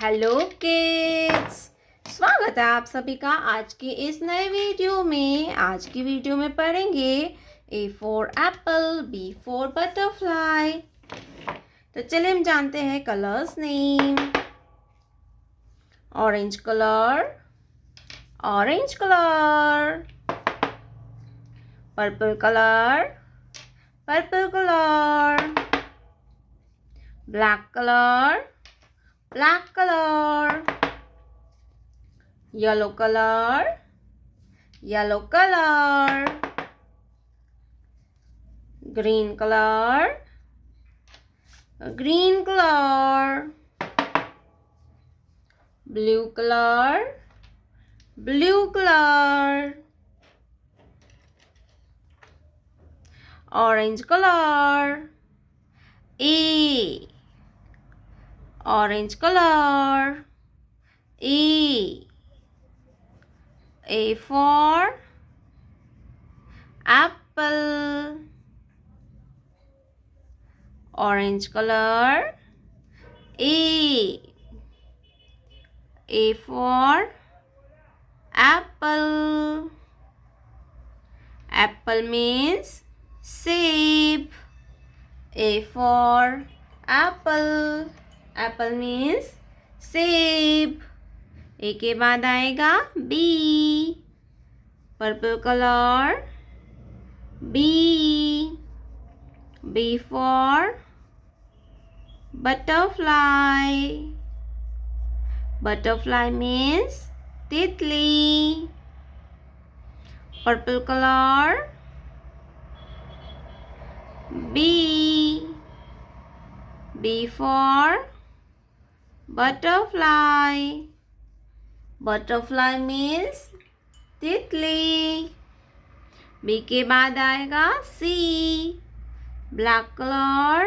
Hello kids, स्वागत है आप सभी का आज के इस नए वीडियो में। आज की वीडियो में पढ़ेंगे A for Apple, B for butterfly. तो चलिए हम जानते हैं colours name. Orange colour, orange colour. Purple colour, purple colour. Black colour, black color. Yellow color, yellow color. Green color, green color. Blue color, blue color. Orange color. Orange color. A for apple. Orange color. A for apple. Apple means shape. A for apple. Apple means shape. A के बाद आएगा B, purple colour. B for butterfly. Butterfly means तितली। Purple colour. B for butterfly. Butterfly means तितली। B के बाद आएगा C, black colour.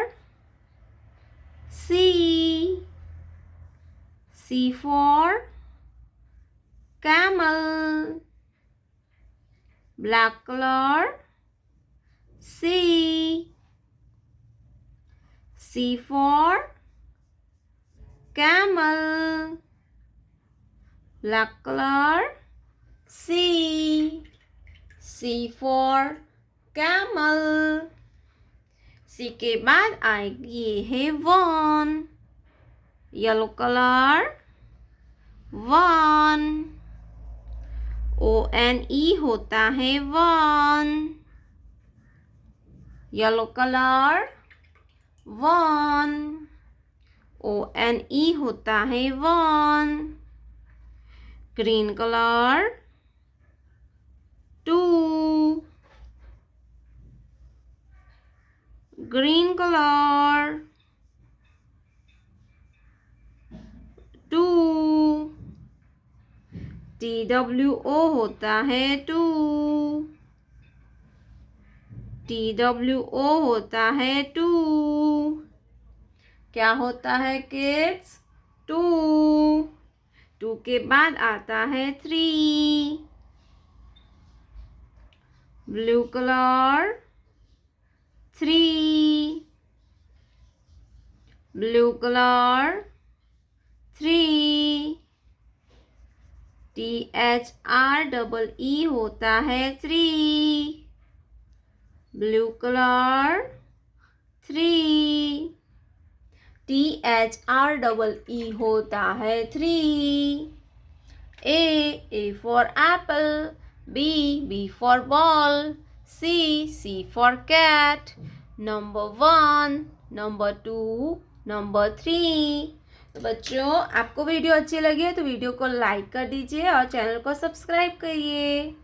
C for camel, black colour. C for camel, black color. C for camel. C के बाद आएगी है one, yellow colour. One, ONE होता है one, yellow colour. One, ONE होता है one. Green colour. Two, green colour. Two, TWO होता है टू, TWO होता है टू। क्या होता है किड्स? टू के बाद आता है three, blue colour. Three, blue colour. Three, THREE होता है three, blue colour. Three, THREE होता है three. A for apple. B for ball. C for cat. Number 1, number 2, number 3। तो बच्चों, आपको वीडियो अच्छी लगी है तो वीडियो को लाइक कर दीजिए और चैनल को सब्सक्राइब करिए।